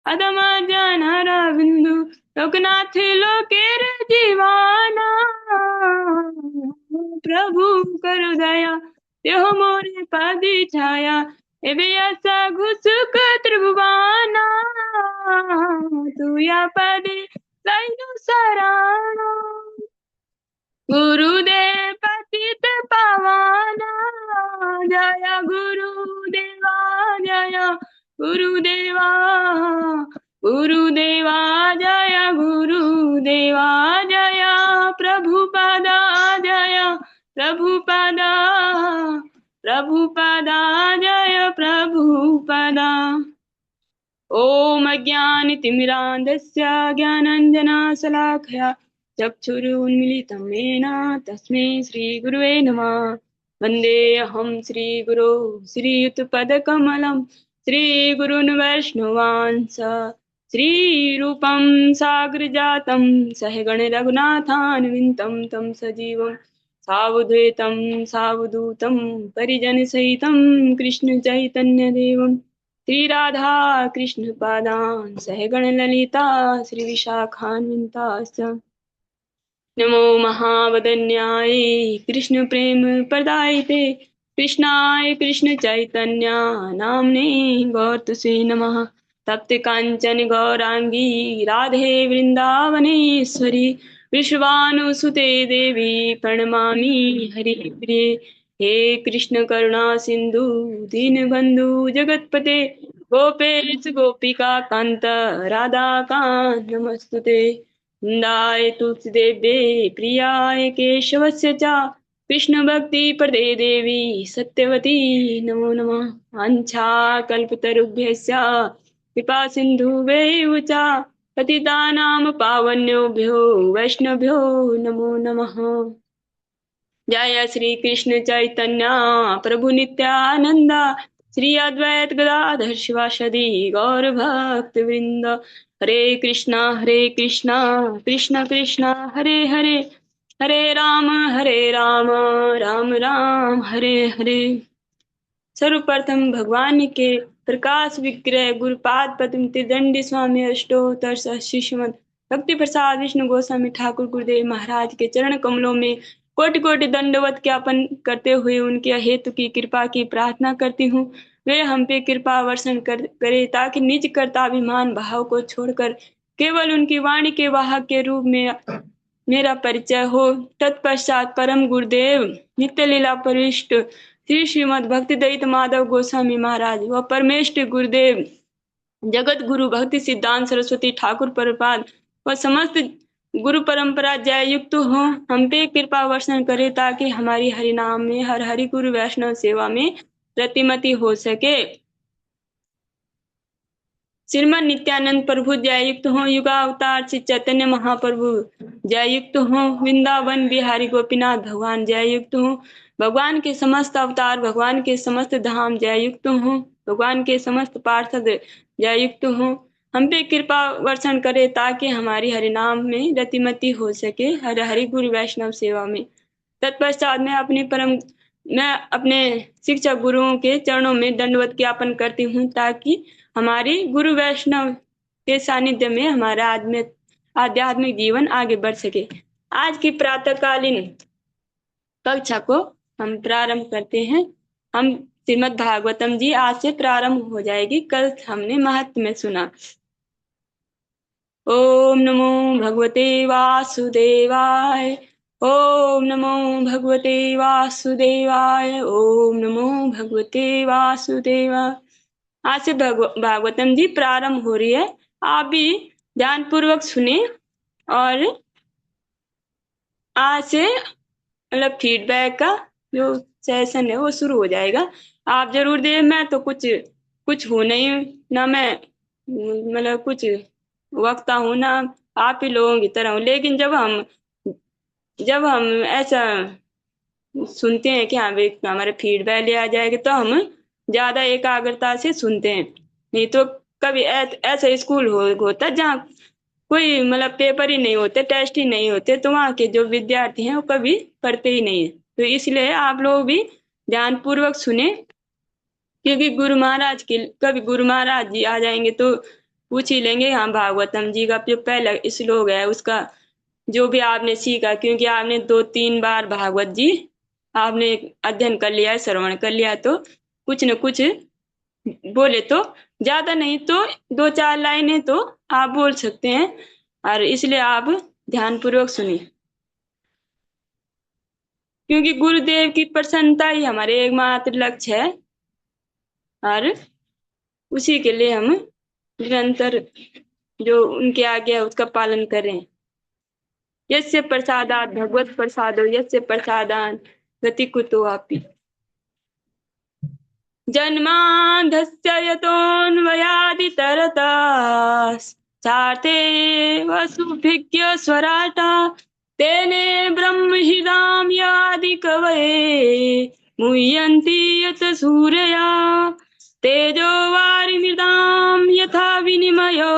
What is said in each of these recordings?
अदम जानहरा बिंदु लोकनाथ लोकेर जीवाना। प्रभु करु दया देहो मोरे पादी छाया एबे आशा घुसुक त्रिभुवाना। तू या पदे लैनु सराणा गुरुदेव पतित पावाना। जय गुरुदेवा जय गुरुदेवा गुरुदेवा जय गुरुदेवा जय प्रभुपदा जय प्रभुपदा प्रभुपदा जय प्रभुपदा। ॐ अज्ञानतिमिरान्धस्य ज्ञानाञ्जनशलाकया चक्षुरुन्मीलितं येन तस्मै श्रीगुरुवे नमः। वन्देऽहं श्रीगुरो श्रीयुतपदकमलं श्रीगुरून् वैष्णवांस श्रीरूपं साग्रजातं सहगण रघुनाथान्वितं तं सजीवं सावधूतं सावधूतं परिजनसहितं कृष्ण चैतन्यदेवं श्री राधा कृष्ण पादान् सहगण ललिता श्री विशाखान्विताश्च। नमो महावदन्याय कृष्ण प्रेम प्रदायते कृष्णाय कृष्ण चैतन्य नाम्ने गौरतुसे नमः। तप्त कांचन गौरांगी राधे वृंदावनेश्वरी विश्वानुसुते देवी प्रणमामि हरिप्रिये। हे कृष्ण करुणा सिंधु दीनबंधु जगतपते गोपेश गोपिका कांत राधा कांत नमस्तुते। वृन्दाय तुलसीदेव्यै प्रियाय केशवस्य च कृष्ण भक्ति प्रदे देवी सत्यवती नमो नमः। वाञ्छाकल्पतरुभ्यश्च कृपा सिन्धुभ्यैव च पतितानां पावनेभ्यो वैष्णवेभ्यो नमो नमः। जय श्री कृष्ण चैतन्य प्रभु नित्यानंद श्री अद्वैत गदाधर शिवासदि गौर भक्त वृंद। हरे कृष्णा कृष्ण कृष्ण हरे हरे हरे राम राम राम हरे हरे। सर्वप्रथम भगवान के प्रकाश विग्रह गुरुपाद पद्म त्रिदंडी स्वामी अष्टोत्तर श्रीमद भक्ति प्रसाद विष्णु गोस्वामी ठाकुर गुरुदेव महाराज के चरण कमलों में कोटि कोटि दंडवत ज्ञापन करते हुए उनके हेतु की कृपा की प्रार्थना करती हूँ। वे हम पे कृपा वर्षण करे ताकि निज कर्ताभिमान भाव को छोड़कर केवल उनकी वाणी के वाहक के रूप में मेरा परिचय हो। तत्पश्चात परम गुरुदेव नित्य लीला परिष्ट श्री श्रीमद भक्ति दयित माधव गोस्वामी महाराज व परमेष्ठ गुरुदेव जगत गुरु भक्ति सिद्धांत सरस्वती ठाकुर प्रपाद व समस्त गुरु परंपरा जय युक्त हो हम पे कृपा वर्षण करे ताकि हमारी हरि नाम में हर हरि गुरु वैष्णव सेवा में प्रतिमति हो सके। श्रीमद नित्यानंद प्रभु जय युक्त हो। युगावतार श्री चैतन्य महाप्रभु जय युक्त हो। वृंदावन बिहारी गोपीनाथ भगवान जय युक्त हो। भगवान के समस्त अवतार भगवान के समस्त धाम जय युक्त हो। भगवान के समस्त पार्षद जय युक्त हो। हम पे कृपा वर्षण करे ताकि हमारी हरि नाम में रतिमति हो सके हर हरि गुरु वैष्णव सेवा में। तत्पश्चात मैं अपने शिक्षक गुरुओं के चरणों में दंडवत ज्ञापन करती हूँ ताकि हमारी गुरु वैष्णव के सानिध्य में हमारा आध्यात्मिक जीवन आगे बढ़ सके। आज की प्रातःकालीन कक्षा को हम प्रारंभ करते हैं। हम श्रीमद् भागवतम जी आज से प्रारंभ हो जाएगी। कल हमने महत्व में सुना। ओम नमो भगवते वासुदेवाय ओम नमो भगवते वासुदेवाय ओम नमो भगवते वासुदेवाय। आज से भागवतम जी प्रारंभ हो रही है। आप भी ध्यान पूर्वक सुने और आज से मतलब फीडबैक का जो सेशन है वो शुरू हो जाएगा। आप जरूर दें। मैं तो कुछ हूँ नहीं ना, मैं मतलब कुछ वक्ता हूँ ना आप ही लोगों की तरह हूँ। लेकिन जब हम ऐसा सुनते हैं कि हाँ भाई हमारे फीडबैक लिया जाएगा तो हम ज्यादा एकाग्रता से सुनते हैं। नहीं तो कभी ऐसा स्कूल होता जहाँ कोई मतलब पेपर ही नहीं होते, टेस्ट ही नहीं होते, तो वहाँ के जो विद्यार्थी हैं वो कभी पढ़ते ही नहीं है। तो इसलिए आप लोग भी ध्यान पूर्वक सुने, क्योंकि कभी गुरु महाराज जी आ जाएंगे तो पूछ ही लेंगे। हाँ, भागवतम जी का जो पहला श्लोक है उसका जो भी आपने सीखा, क्योंकि आपने 2-3 बार भागवत जी आपने अध्ययन कर लिया है, श्रवण कर लिया, तो कुछ न कुछ बोले तो, ज्यादा नहीं तो 2-4 लाइनें तो आप बोल सकते हैं। और इसलिए आप ध्यान पूर्वक सुनिए, क्योंकि गुरुदेव की प्रसन्नता ही हमारे एकमात्र लक्ष्य है। और उसी के लिए हम निरंतर जो उनके आज्ञा है उसका पालन करें। यस्य प्रसादात् भगवत प्रसादो यस्य प्रसादान् गति कुतो वापि। जन्मांधस्य यतोऽन्वयादितरतश्चार्थे वसुभिज्ञ स्वराटा तेने ब्रह्महृदां यादि कवये मुह्यन्ति यत सूरया तेजो वारिमृदां यथा विनिमयो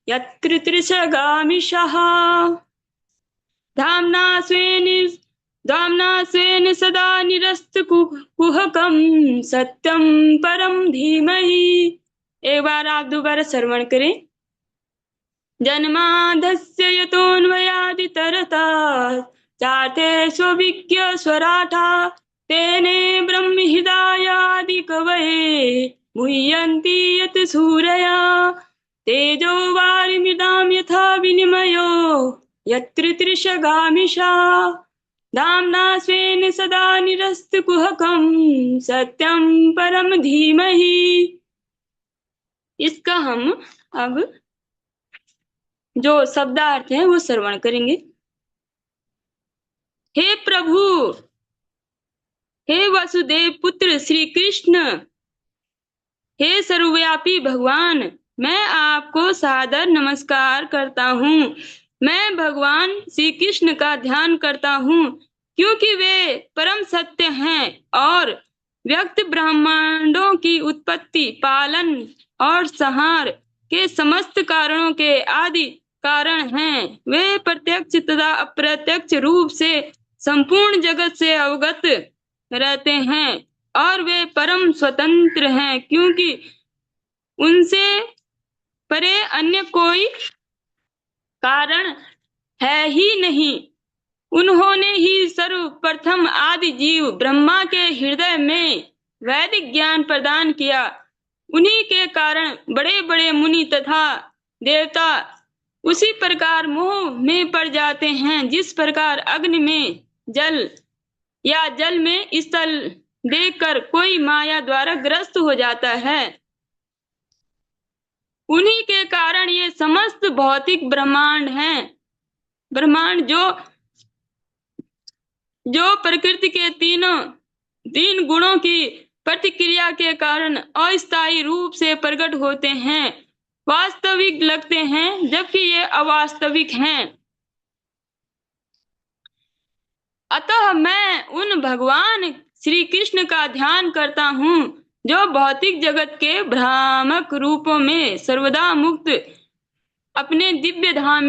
यत्र त्रिशगामिषः धाम्ना स्वेन सदा निरस्तकुहकं सत्यं परं धीमहि। एक बार आप दोबारा श्रवण करें। जन्माधस्य यतोऽन्वयादितरतश्चार्थे स्वविज्ञ स्वराठा तेने ब्रह्महृदायादि कवये मुह्यन्ति यत् सूरया तेजो वारिमृदां यथा विनिमयो यत्र त्रिशगामिषा धाम्ना स्वेन सदा निरस्तकुहकं सत्यं परम धीमहि। इसका हम अब जो शब्दार्थ है वो श्रवण करेंगे। हे प्रभु, हे वसुदेव पुत्र श्री कृष्ण, हे सर्वव्यापी भगवान, मैं आपको सादर नमस्कार करता हूँ। मैं भगवान श्री कृष्ण का ध्यान करता हूँ, क्योंकि वे परम सत्य हैं और व्यक्त ब्रह्मांडों की उत्पत्ति, पालन और संहार के समस्त कारणों के आदि कारण हैं। वे प्रत्यक्ष तथा अप्रत्यक्ष रूप से संपूर्ण जगत से अवगत रहते हैं और वे परम स्वतंत्र हैं, क्योंकि उनसे परे अन्य कोई कारण है ही नहीं। उन्होंने ही सर्वप्रथम आदि जीव ब्रह्मा के हृदय में वैदिक ज्ञान प्रदान किया। उन्हीं के कारण बड़े बड़े मुनि तथा देवता उसी प्रकार मोह में पड़ जाते हैं, जिस प्रकार अग्नि में जल या जल में स्थल देखकर कोई माया द्वारा ग्रस्त हो जाता है। उन्हीं के कारण ये समस्त भौतिक ब्रह्मांड हैं। ब्रह्मांड जो प्रकृति के तीन गुणों की प्रतिक्रिया के कारण अस्थायी रूप से प्रकट होते हैं, वास्तविक लगते हैं, जबकि ये अवास्तविक हैं। अतः मैं उन भगवान श्री कृष्ण का ध्यान करता हूँ जो भौतिक जगत के भ्रामक रूपों में सर्वदा मुक्त अपने दिव्य धाम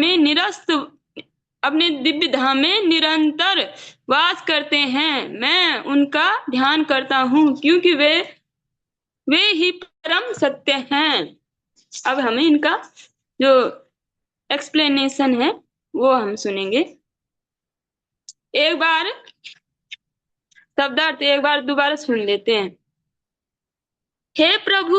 में निरंतर वास करते हैं। मैं उनका ध्यान करता हूँ, क्योंकि वे ही परम सत्य हैं। अब हमें इनका जो एक्सप्लेनेशन है वो हम सुनेंगे। एक बार शब्दार्थ एक बार दोबारा सुन लेते हैं। हे प्रभु,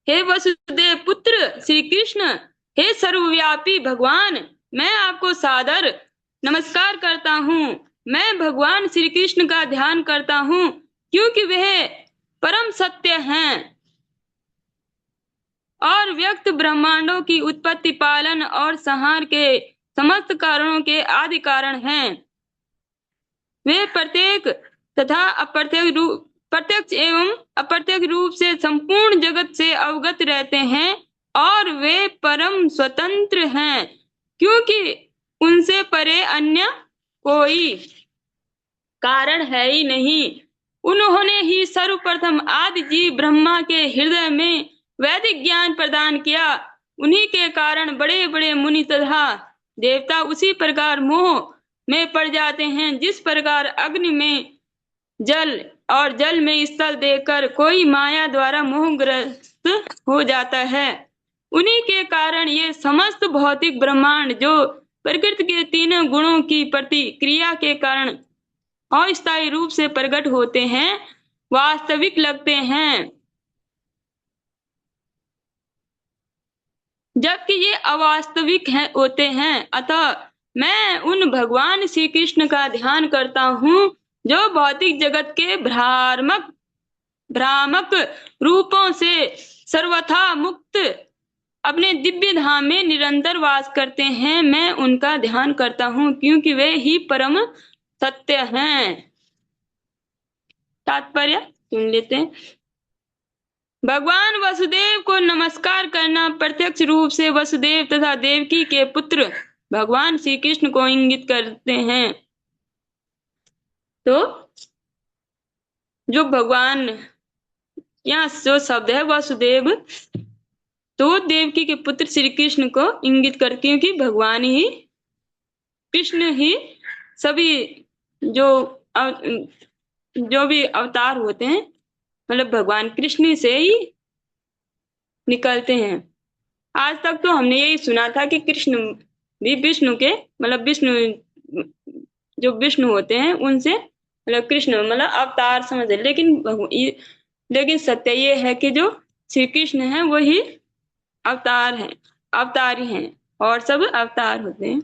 हे वसुदेव पुत्र श्री कृष्ण, हे सर्वव्यापी भगवान, मैं आपको सादर नमस्कार करता हूँ। मैं भगवान श्री कृष्ण का ध्यान करता हूँ, क्योंकि वह परम सत्य हैं और व्यक्त ब्रह्मांडों की उत्पत्ति, पालन और संहार के समस्त कारणों के आदि कारण हैं। वे प्रत्यक्ष एवं अप्रत्यक्ष रूप से संपूर्ण जगत से अवगत रहते हैं और वे परम स्वतंत्र हैं, क्योंकि उनसे परे अन्य कोई कारण है ही नहीं। उन्होंने ही सर्वप्रथम आदि जीव ब्रह्मा के हृदय में वैदिक ज्ञान प्रदान किया। उन्हीं के कारण बड़े बड़े मुनि तथा देवता उसी प्रकार मोह में पड़ जाते हैं, जिस प्रकार अग्नि में जल और जल में स्थल देखकर कोई माया द्वारा मोहग्रस्त हो जाता है। उन्हीं के कारण ये समस्त भौतिक ब्रह्मांड जो प्रकृति के तीनों गुणों की प्रतिक्रिया के कारण अस्थायी रूप से प्रकट होते हैं, वास्तविक लगते हैं, जबकि ये अवास्तविक होते हैं। अतः मैं उन भगवान श्री कृष्ण का ध्यान करता हूँ जो भौतिक जगत के भ्रामक रूपों से सर्वथा मुक्त अपने दिव्य धाम में निरंतर वास करते हैं। मैं उनका ध्यान करता हूँ क्योंकि वे ही परम सत्य हैं। तात्पर्य सुन लेते हैं। भगवान वसुदेव को नमस्कार करना प्रत्यक्ष रूप से वसुदेव तथा देवकी के पुत्र भगवान श्री कृष्ण को इंगित करते हैं। तो जो भगवान यहाँ जो शब्द है वसुदेव, तो देवकी के पुत्र श्री कृष्ण को इंगित करते, क्योंकि भगवान ही कृष्ण ही सभी जो भी अवतार होते हैं, मतलब भगवान कृष्ण से ही निकलते हैं। आज तक तो हमने यही सुना था कि कृष्ण भी विष्णु के, मतलब विष्णु जो विष्णु होते हैं उनसे, मतलब कृष्ण मतलब अवतार समझे, लेकिन सत्य ये है कि जो श्री कृष्ण है वही अवतार हैं, अवतारी हैं, और सब अवतार होते हैं।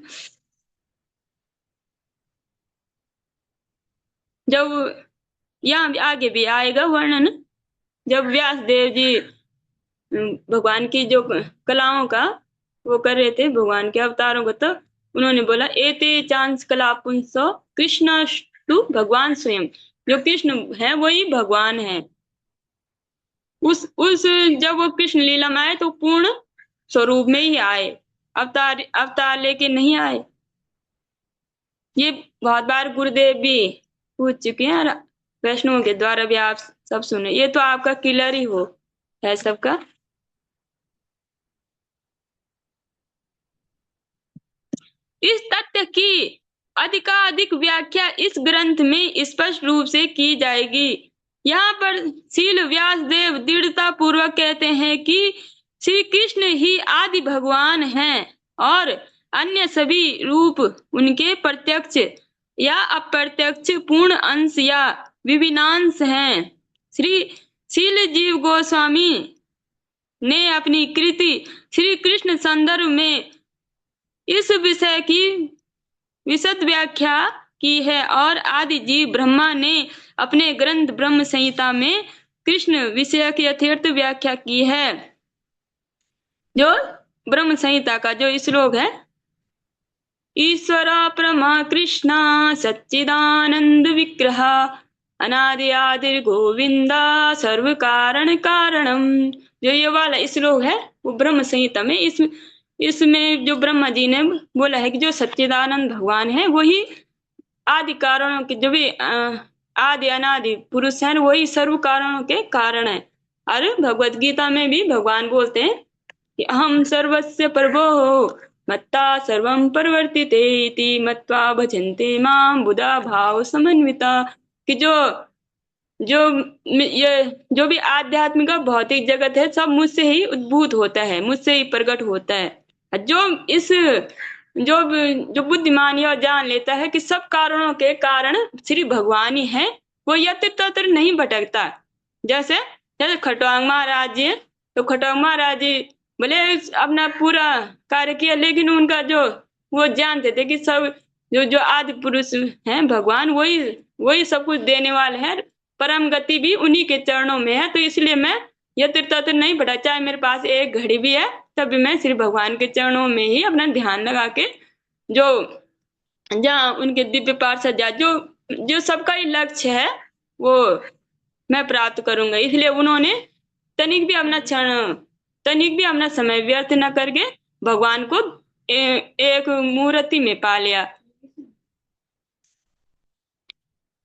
जब यहाँ आगे भी आएगा वर्णन, जब व्यास देव जी भगवान की जो कलाओं का वो कर रहे थे, भगवान के अवतारों को, तो उन्होंने बोला एते चांस कला पुंसो कृष्ण टू भगवान स्वयं, जो कृष्ण है वही भगवान है। उस जब वो कृष्ण लीला में आए तो पूर्ण स्वरूप में ही आए, अवतार लेके नहीं आए। ये बहुत बार गुरुदेव भी पूछ चुके हैं, वैष्णवों के द्वारा भी आप सब सुने। ये तो आपका क्लियर ही हो है सबका। इस तथ्य की अधिकाधिक व्याख्या इस ग्रंथ में स्पष्ट रूप से की जाएगी। यहाँ पर शील व्यास देव दृढ़ता पूर्वक कहते हैं कि श्री कृष्ण ही आदि भगवान हैं और अन्य सभी रूप उनके प्रत्यक्ष या अप्रत्यक्ष पूर्ण अंश या विभिन्नांश हैं। श्री शील जीव गोस्वामी ने अपनी कृति श्री कृष्ण संदर्भ में इस विषय की विशद व्याख्या की है और आदि जीव ब्रह्मा ने अपने ग्रंथ ब्रह्म संहिता में कृष्ण विषय की यथार्थ व्याख्या की है। जो ब्रह्म संहिता का जो श्लोक है, ईश्वर परमा कृष्णा सच्चिदानंद विग्रह अनादि आदिर गोविंदा सर्व कारण कारणम, जो ये वाला श्लोक है वो ब्रह्म संहिता में, इसमें जो ब्रह्मा जी ने बोला है कि जो सच्चिदानंद भगवान है वही आदि कारणों के, जो भी आदि अनादि पुरुष हैं वही सर्व कारणों के कारण है। और भगवत गीता में भी भगवान बोलते हैं कि अहम सर्वस्य प्रभो मत्ता सर्वं परिवर्तिते इति मत्वा भजन्ते मां बुधा भाव समन्विता, कि जो भी आध्यात्मिक भौतिक जगत है सब मुझसे ही उद्भूत होता है, मुझसे ही प्रकट होता है। जो बुद्धिमान यह जान लेता है कि सब कारणों के कारण श्री भगवान ही है, वो यत्र तत्र नहीं भटकता। जैसे खटवांग महाराज जी, तो खटवांग महाराज जी भले अपना पूरा कार्य किया, लेकिन उनका जो वो जानते थे कि सब जो आदि पुरुष हैं भगवान वही सब कुछ देने वाले हैं, परम गति भी उन्हीं के चरणों में है। तो इसलिए मैं यत्र तत्र नहीं भटक, चाहे मेरे पास एक घड़ी भी है तब भी मैं श्री भगवान के चरणों में ही अपना ध्यान लगा के जो जहाँ उनके दिव्य पार्षद जा जो सबका ही लक्ष्य है वो मैं प्राप्त करूंगा। इसलिए उन्होंने तनिक भी अपना समय व्यर्थ न करके भगवान को एक मूर्ति में पा लिया।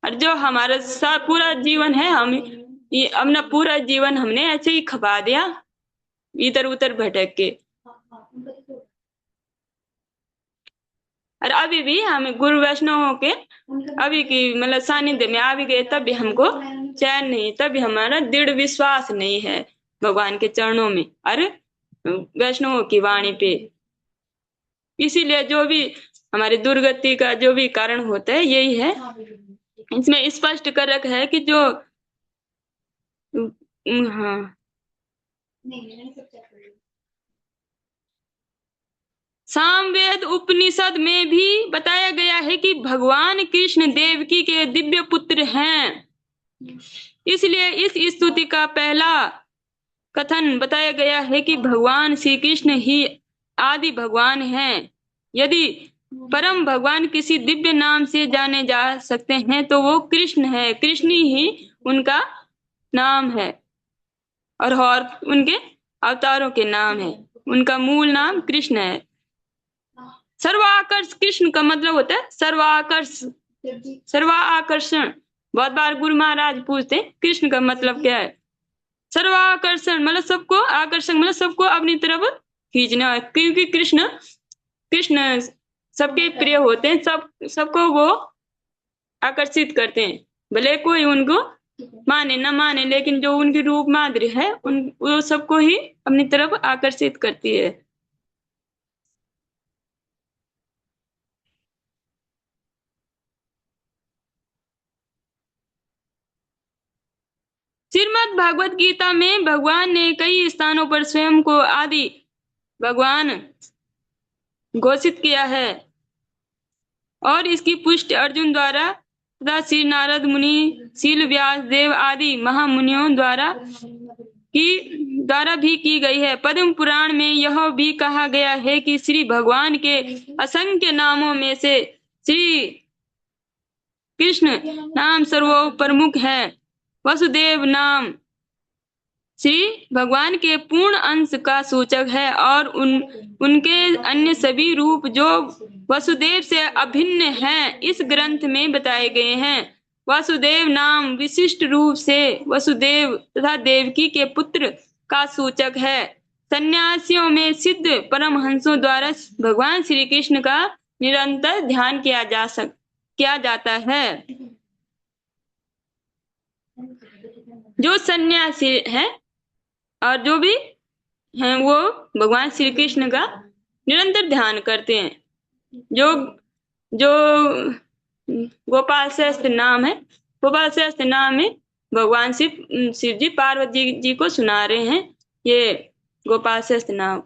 और जो हमारा पूरा जीवन है, हम ये अपना पूरा जीवन हमने ऐसे ही खपा दिया इधर उधर भटक के। और अभी भी हम गुरु वैष्णवों के अभी की मतलब सानिध्य में आ भी गए तब भी हमको चैन नहीं, तब भी हमारा दृढ़ विश्वास नहीं है भगवान के चरणों में। अरे वैष्णवों की वाणी पे। इसीलिए जो भी हमारी दुर्गति का जो भी कारण होता है यही है। इसमें स्पष्ट कर रखा है कि जो हाँ, सामवेद उपनिषद में भी बताया गया है कि भगवान कृष्ण देवकी के दिव्य पुत्र हैं। इसलिए इस स्तुति का पहला कथन बताया गया है कि भगवान श्री कृष्ण ही आदि भगवान हैं। यदि परम भगवान किसी दिव्य नाम से जाने जा सकते हैं तो वो कृष्ण है। कृष्ण ही उनका नाम है और उनके अवतारों के नाम है। उनका मूल नाम कृष्ण है। सर्वाकर्ष कृष्ण का मतलब होता है सर्वाकर्ष, सर्वाकर्षण। बहुत बार गुरु महाराज पूछते हैं कृष्ण का मतलब क्या है। सर्वाकर्षण मतलब सबको, आकर्षण मतलब सबको अपनी तरफ खींचना। क्योंकि कृष्ण कृष्ण सबके प्रिय होते हैं, सबको वो आकर्षित करते हैं। भले कोई उनको माने न माने, लेकिन जो उनकी रूप माधुर्य है वो सबको ही अपनी तरफ आकर्षित करती है। श्रीमद् भागवत गीता में भगवान ने कई स्थानों पर स्वयं को आदि भगवान घोषित किया है और इसकी पुष्टि अर्जुन द्वारा तथा श्री नारद मुनि, शील व्यास देव आदि महामुनियों द्वारा भी की गई है। पद्म पुराण में यह भी कहा गया है कि श्री भगवान के असंख्य नामों में से श्री कृष्ण नाम सर्वप्रमुख है। वसुदेव नाम श्री भगवान के पूर्ण अंश का सूचक है और उनके अन्य सभी रूप जो वसुदेव से अभिन्न हैं इस ग्रंथ में बताए गए हैं। वासुदेव नाम विशिष्ट रूप से वसुदेव तथा देवकी के पुत्र का सूचक है। सन्यासियों में सिद्ध परमहंसों द्वारा भगवान श्री कृष्ण का निरंतर ध्यान किया जाता है। जो सन्यासी है और जो भी हैं वो भगवान श्री कृष्ण का निरंतर ध्यान करते हैं। जो जो गोपाल सहस्त्र नाम है, गोपाल सहस्त्र नाम में भगवान शिव जी पार्वती जी को सुना रहे हैं ये गोपाल सहस्त्र नाम।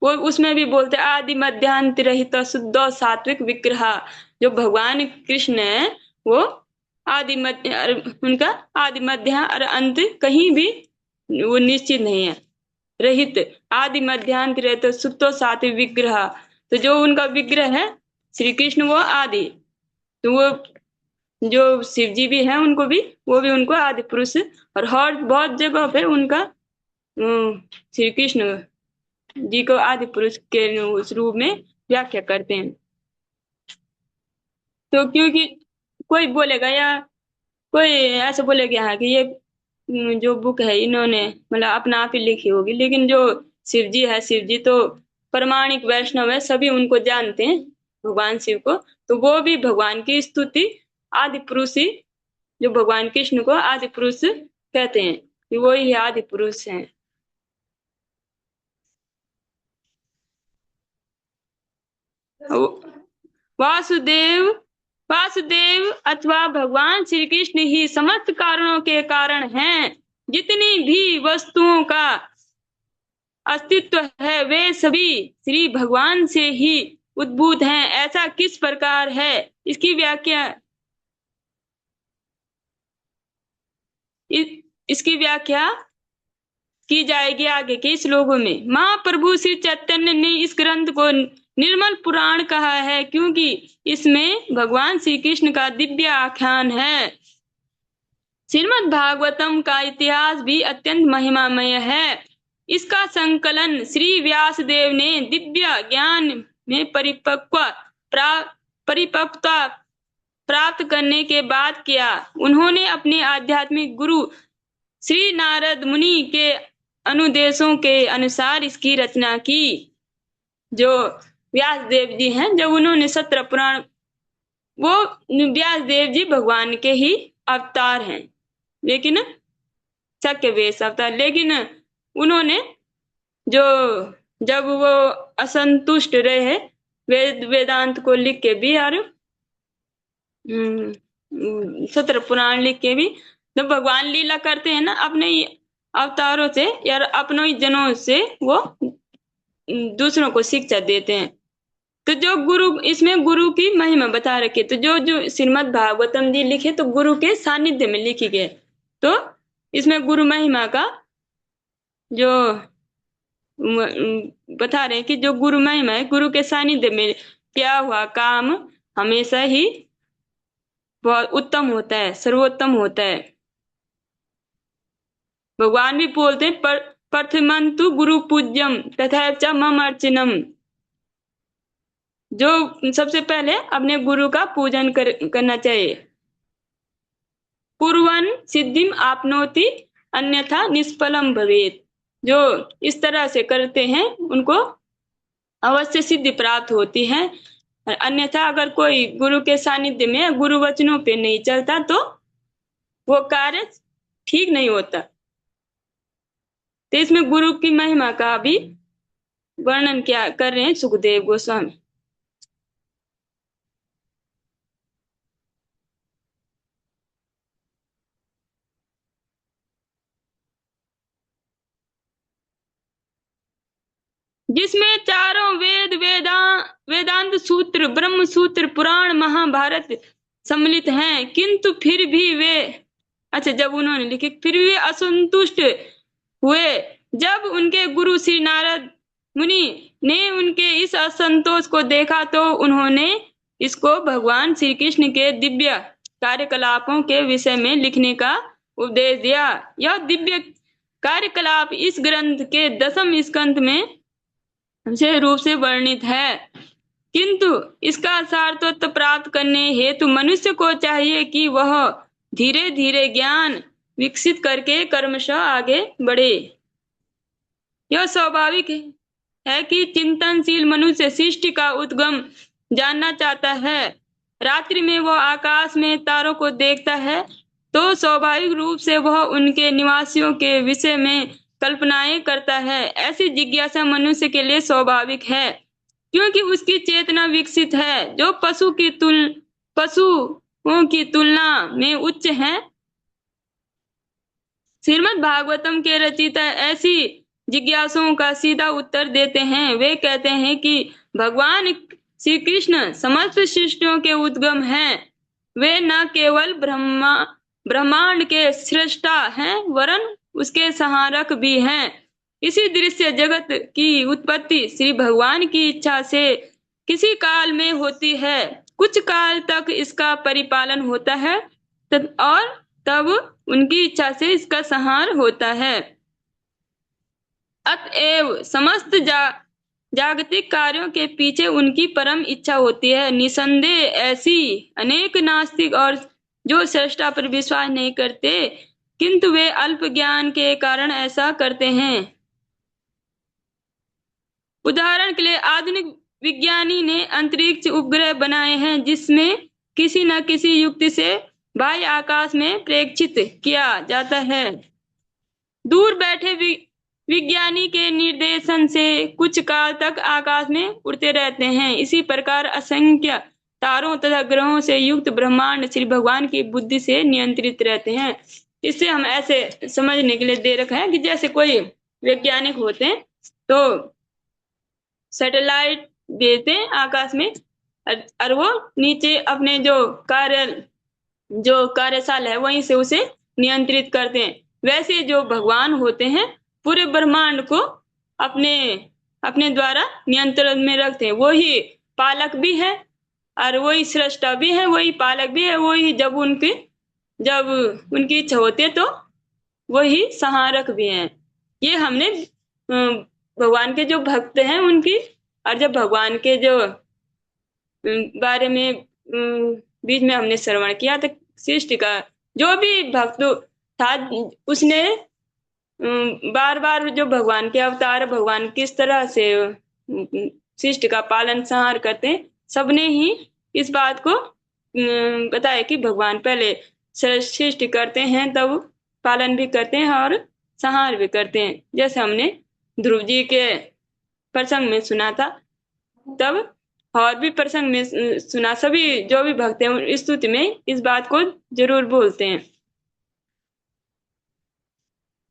वो उसमें भी बोलते आदि मध्यांत रहित शुद्ध सात्विक विग्रह। जो भगवान कृष्ण है वो आदि मध्य, उनका आदि मध्य और अंत कहीं भी वो निश्चित नहीं है। रहित आदि मध्यांत रहित शुद्ध सात्विक विग्रह। तो जो उनका विग्रह है श्री कृष्ण वो आदि, तो वो जो शिव जी भी हैं उनको भी वो भी उनको आदि पुरुष और हर बहुत जगह पे उनका श्री कृष्ण जी को आदि पुरुष के उस रूप में व्याख्या करते हैं। तो क्योंकि कोई बोलेगा या कोई ऐसा बोलेगा हाँ कि ये जो बुक है इन्होंने मतलब अपना आप ही लिखी होगी, लेकिन जो शिव जी है, शिव जी तो प्रमाणिक वैष्णव है, सभी उनको जानते हैं भगवान शिव को। तो वो भी भगवान की स्तुति आदि पुरुष ही, जो भगवान कृष्ण को आदि पुरुष कहते हैं कि वो ही आदि पुरुष हैं। वासुदेव वासुदेव अथवा भगवान श्री कृष्ण ही समस्त कारणों के कारण हैं। जितनी भी वस्तुओं का अस्तित्व है वे सभी श्री भगवान से ही उद्भूत हैं। ऐसा किस प्रकार है इसकी व्याख्या इसकी व्याख्या की जाएगी आगे के श्लोकों में। महाप्रभु श्री चैतन्य ने इस ग्रंथ को निर्मल पुराण कहा है क्योंकि इसमें भगवान श्री कृष्ण का दिव्य आख्यान है। श्रीमद् भागवतम का इतिहास भी अत्यंत महिमामय है। इसका संकलन श्री व्यास देव ने दिव्य ज्ञान में परिपक्वता प्राप्त करने के बाद किया। उन्होंने अपने आध्यात्मिक गुरु श्री नारद मुनि के अनुदेशों के अनुसार इसकी रचना की। जो व्यास देव जी हैं, जब उन्होंने 17 पुराण, वो व्यास देव जी भगवान के ही अवतार हैं, लेकिन शक्य वेश अवतार, लेकिन उन्होंने जो जब वो असंतुष्ट रहे वेदांत को लिख के भी और सत्र पुराण लिख के भी, जब भगवान लीला करते हैं ना अपने अवतारों से या अपनों ही जनों से, वो दूसरों को शिक्षा देते हैं। तो जो गुरु, इसमें गुरु की महिमा बता रखी, तो जो जो श्रीमद् भागवतम जी लिखे तो गुरु के सानिध्य में लिखी गए। तो इसमें गुरु महिमा का जो बता रहे हैं कि जो गुरु महिमा है, गुरु के सानिध्य में किया हुआ काम हमेशा ही बहुत उत्तम होता है, सर्वोत्तम होता है। भगवान भी बोलते हैं प्रथमंतु गुरु पूज्यम तथा च मम अर्चनम। जो सबसे पहले अपने गुरु का पूजन करना चाहिए। पूर्वन सिद्धिम आपनोति अन्यथा निष्फलम भवेत। जो इस तरह से करते हैं उनको अवश्य सिद्धि प्राप्त होती है, अन्यथा अगर कोई गुरु के सानिध्य में गुरु वचनों पे नहीं चलता तो वो कार्य ठीक नहीं होता। तो इसमें गुरु की महिमा का भी वर्णन क्या कर रहे हैं सुखदेव गोस्वामी। जिसमें चारों वेदांत सूत्र, ब्रह्म सूत्र, पुराण, महाभारत सम्मिलित हैं, किंतु फिर भी वे, अच्छा जब उन्होंने लिखे फिर भी वे असंतुष्ट हुए। जब उनके गुरु श्री नारद मुनि ने उनके इस असंतोष को देखा तो उन्होंने इसको भगवान श्री कृष्ण के दिव्य कार्यकलापों के विषय में लिखने का उपदेश दिया। यह दिव्य कार्यकलाप इस ग्रंथ के 10वें स्कंध में विशेष रूप से वर्णित है, किंतु इसका सार्थत्व प्राप्त करने हेतु मनुष्य को चाहिए कि वह धीरे धीरे ज्ञान विकसित करके कर्मशः आगे बढ़े। यह स्वाभाविक है कि चिंतनशील मनुष्य सृष्टि का उद्गम जानना चाहता है। रात्रि में वह आकाश में तारों को देखता है तो स्वाभाविक रूप से वह उनके निवासियों के विषय में कल्पनाएं करता है। ऐसी जिज्ञासा मनुष्य के लिए स्वाभाविक है, क्योंकि उसकी चेतना विकसित है, जो पशुओं की तुलना में उच्च है। श्रीमद् भागवतम के रचयिता ऐसी जिज्ञासाओं का सीधा उत्तर देते हैं। वे कहते हैं कि भगवान श्री कृष्ण समस्त सृष्टियों के उद्गम हैं। वे न केवल ब्रह्मांड के सृष्टा हैं वरन उसके संहारक भी हैं। इसी दृश्य जगत की उत्पत्ति श्री भगवान की इच्छा से किसी काल में होती है। कुछ काल तक इसका परिपालन होता है और तब उनकी इच्छा से इसका संहार होता है। अतएव समस्त जागतिक कार्यों के पीछे उनकी परम इच्छा होती है। निसंदेह ऐसी अनेक नास्तिक और जो सृष्टा पर विश्वास नहीं करते, किंतु वे अल्प ज्ञान के कारण ऐसा करते हैं। उदाहरण के लिए आधुनिक विज्ञानी ने अंतरिक्ष उपग्रह बनाए हैं जिसमें किसी न किसी युक्ति से बाह्य आकाश में प्रेक्षित किया जाता है। दूर बैठे विज्ञानी के निर्देशन से कुछ काल तक आकाश में उड़ते रहते हैं। इसी प्रकार असंख्य तारों तथा ग्रहों से युक्त ब्रह्मांड श्री भगवान की बुद्धि से नियंत्रित रहते हैं। इससे हम ऐसे समझने के लिए दे रखा है कि जैसे कोई वैज्ञानिक होते हैं तो सैटेलाइट भेजते हैं आकाश में और वो नीचे अपने जो कार्यशाला है वहीं से उसे नियंत्रित करते हैं। वैसे जो भगवान होते हैं पूरे ब्रह्मांड को अपने द्वारा नियंत्रण में रखते हैं। वही पालक भी है और वही सृष्टा भी है, वही पालक भी है, वही जब उनकी इच्छा होती है तो वही संहारक भी हैं। ये हमने भगवान के जो भक्त हैं उनकी, और जब भगवान के जो बारे में बीच में हमने श्रवण किया तो सृष्टि का जो भी भक्त था उसने बार बार जो भगवान के अवतार, भगवान किस तरह से सृष्टि का पालन संहार करते हैं, सबने ही इस बात को बताया कि भगवान पहले सृष्टि करते हैं तब पालन भी करते हैं और संहार भी करते हैं, जैसे हमने ध्रुव जी के प्रसंग में सुना था। तब और भी प्रसंग में सुना, सभी जो भी भक्त हैं स्तुति में इस बात को जरूर बोलते हैं।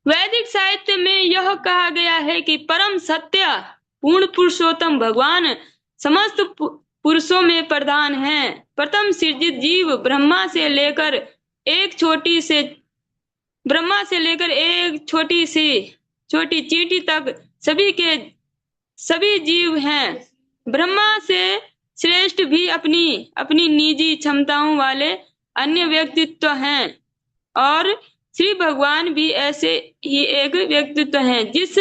वैदिक साहित्य में यह कहा गया है कि परम सत्य पूर्ण पुरुषोत्तम भगवान समस्त पुरुषों में प्रधान है। प्रथम सृजित जीव ब्रह्मा से लेकर एक छोटी चींटी तक सभी जीव हैं। ब्रह्मा से श्रेष्ठ भी अपनी अपनी निजी क्षमताओं वाले अन्य व्यक्तित्व हैं, और श्री भगवान भी ऐसे ही एक व्यक्तित्व हैं। जिस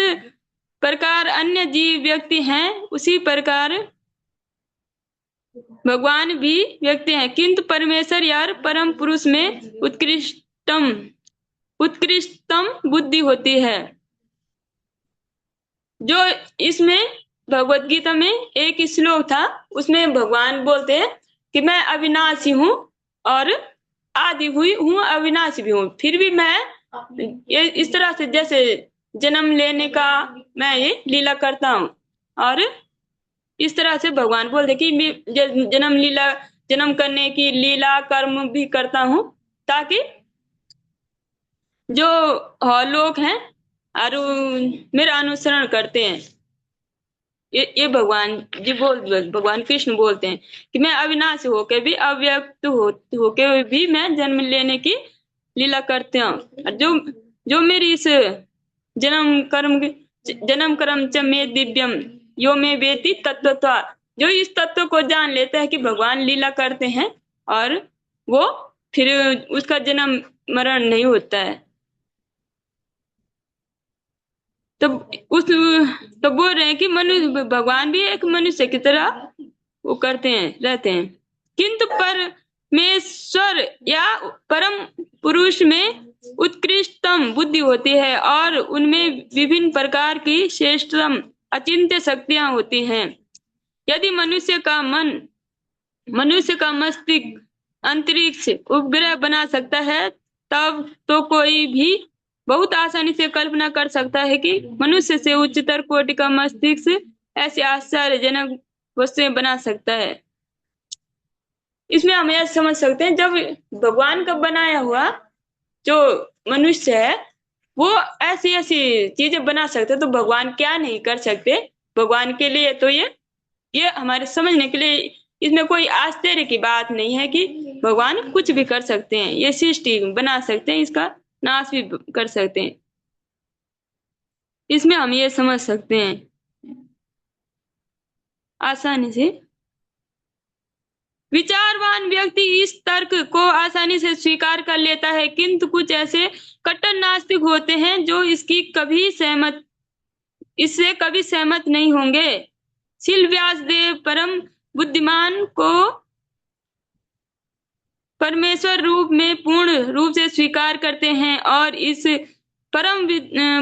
प्रकार अन्य जीव व्यक्ति हैं उसी प्रकार भगवान भी व्यक्ति हैं, किंतु परमेश्वर या परम पुरुष में उत्कृष्टतम बुद्धि होती है। जो इसमें भगवत गीता में एक श्लोक था, उसमें भगवान बोलते हैं कि मैं अविनाशी हूँ और आदि हुई हूँ, अविनाशी भी हूँ। फिर भी मैं ये इस तरह से जैसे जन्म लेने का मैं ये लीला करता हूँ, और इस तरह से भगवान बोलते कि मैं जन्म करने की लीला कर्म भी करता हूँ, ताकि जो लोग हैं और मेरा अनुसरण करते हैं। ये भगवान कृष्ण बोलते हैं कि मैं अविनाशी होके भी अव्यक्त होके भी मैं जन्म लेने की लीला करते हूँ। जो मेरी इस जन्म कर्म च मे दिव्यम यो मे वेति तत्वता, जो इस तत्व को जान लेता है कि भगवान लीला करते हैं और वो फिर उसका जन्म मरण नहीं होता है, तो बोल रहे हैं कि मनुष्य भगवान भी एक मनुष्य की तरह वो रहते हैं, किंतु परमेश्वर या परम पुरुष में उत्कृष्टतम बुद्धि होती है और उनमें विभिन्न प्रकार की श्रेष्ठतम अचिंत्य शक्तियां होती हैं। यदि मनुष्य का मस्तिष्क अंतरिक्ष उपग्रह बना सकता है, तब तो कोई भी बहुत आसानी से कल्पना कर सकता है कि मनुष्य से उच्चतर कोटि का मस्तिष्क ऐसी आश्चर्यजनक वस्तुएं बना सकता है। इसमें हम यह समझ सकते हैं, जब भगवान का बनाया हुआ जो मनुष्य है वो ऐसी ऐसी चीजें बना सकते, तो भगवान क्या नहीं कर सकते। भगवान के लिए तो ये हमारे समझने के लिए इसमें कोई आश्चर्य की बात नहीं है कि भगवान कुछ भी कर सकते हैं। ये सृष्टि बना सकते हैं, इसका नाश भी कर सकते हैं। इसमें हम ये समझ सकते हैं आसानी से। विचारवान व्यक्ति इस तर्क को आसानी से स्वीकार कर लेता है, किंतु कुछ ऐसे कट्टर नास्तिक होते हैं जो इससे कभी सहमत नहीं होंगे। शील व्यासदेव परम बुद्धिमान को परमेश्वर रूप में पूर्ण रूप से स्वीकार करते हैं और इस परम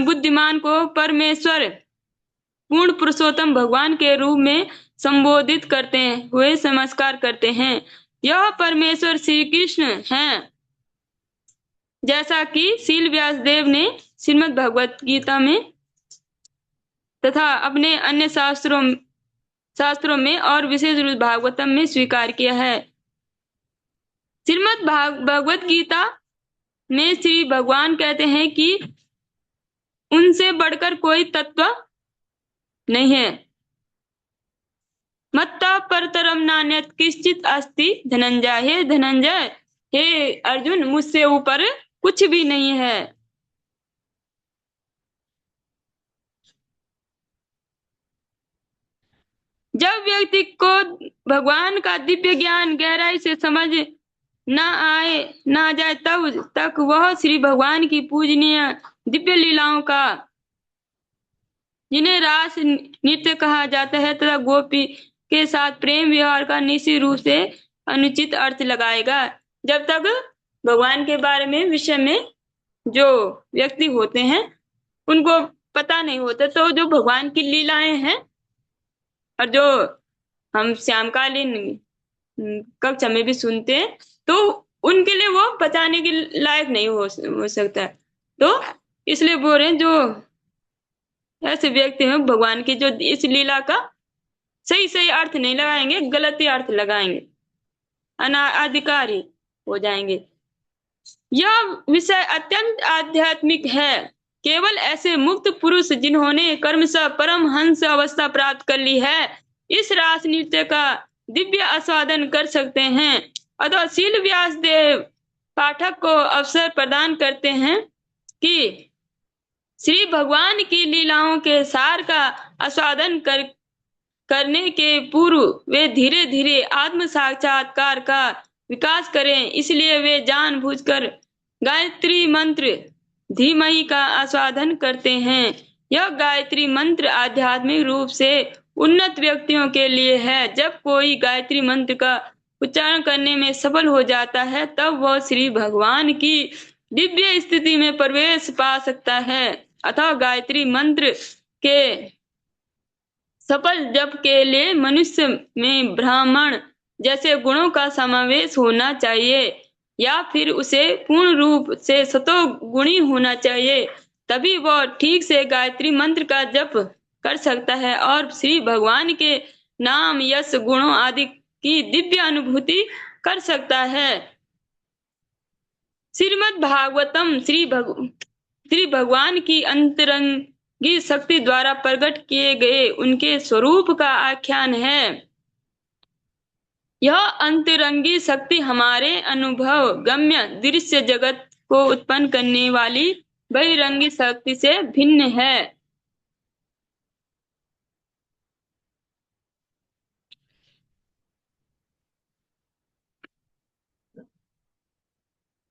बुद्धिमान को परमेश्वर पूर्ण पुरुषोत्तम भगवान के रूप में संबोधित करते हुए नमस्कार करते हैं। यह परमेश्वर श्री कृष्ण हैं, जैसा कि शील व्यासदेव ने श्रीमद् भगवत गीता में तथा अपने अन्य शास्त्रों में और विशेष रूप भागवतम में स्वीकार किया है। श्रीमद् भगवत गीता में श्री भगवान कहते हैं कि उनसे बढ़कर कोई तत्व नहीं है। मत्ता परतरम नान्यत् किंचित् अस्ति धनंजय, हे अर्जुन, मुझसे ऊपर कुछ भी नहीं है। जब व्यक्ति को भगवान का दिव्य ज्ञान गहराई से समझ ना जाए, तब तक वह श्री भगवान की पूजनीय दिव्य लीलाओं का, जिन्हें रास नृत्य कहा जाता है, तथा गोपी के साथ प्रेम व्यवहार का निश्चित रूप से अनुचित अर्थ लगाएगा। जब तक भगवान के बारे में विषय में जो व्यक्ति होते हैं उनको पता नहीं होता, तो जो भगवान की लीलाएं हैं और जो हम श्यामकालीन कक्षा में भी सुनते हैं, तो उनके लिए वो बताने के लायक नहीं हो सकता। तो इसलिए बोल रहे हैं जो ऐसे व्यक्ति हैं भगवान की, जो इस लीला का सही सही अर्थ नहीं लगाएंगे, गलत ही अर्थ लगाएंगे, अनाधिकारी हो जाएंगे। यह विषय अत्यंत आध्यात्मिक है। केवल ऐसे मुक्त पुरुष जिन्होंने कर्म से परमहंस अवस्था प्राप्त कर ली है इस रास नृत्य का दिव्य आस्वादन कर सकते हैं। अतः शील व्यास देव पाठक को अवसर प्रदान करते हैं कि श्री भगवान की लीलाओं के सार का आस्वादन करने के पूर्व वे धीरे धीरे आत्म साक्षात्कार का विकास करें। इसलिए वे जानबूझकर गायत्री मंत्र धीमहि का आस्वादन करते हैं। यह गायत्री मंत्र आध्यात्मिक रूप से उन्नत व्यक्तियों के लिए है। जब कोई गायत्री मंत्र का उच्चारण करने में सफल हो जाता है तब वह श्री भगवान की दिव्य स्थिति में प्रवेश पा सकता है। अतः गायत्री मंत्र के सफल जप के लिए मनुष्य में ब्राह्मण जैसे गुणों का समावेश होना चाहिए या फिर उसे पूर्ण रूप से सतोगुणी होना चाहिए। तभी वह ठीक से गायत्री मंत्र का जप कर सकता है और श्री भगवान के नाम यश गुणों आदि की दिव्य अनुभूति कर सकता है। श्रीमद् भागवतम श्री भगवान की अंतरंगी शक्ति द्वारा प्रकट किए गए उनके स्वरूप का आख्यान है। यह अंतरंगी शक्ति हमारे अनुभव गम्य दृश्य जगत को उत्पन्न करने वाली बहिरंगी शक्ति से भिन्न है।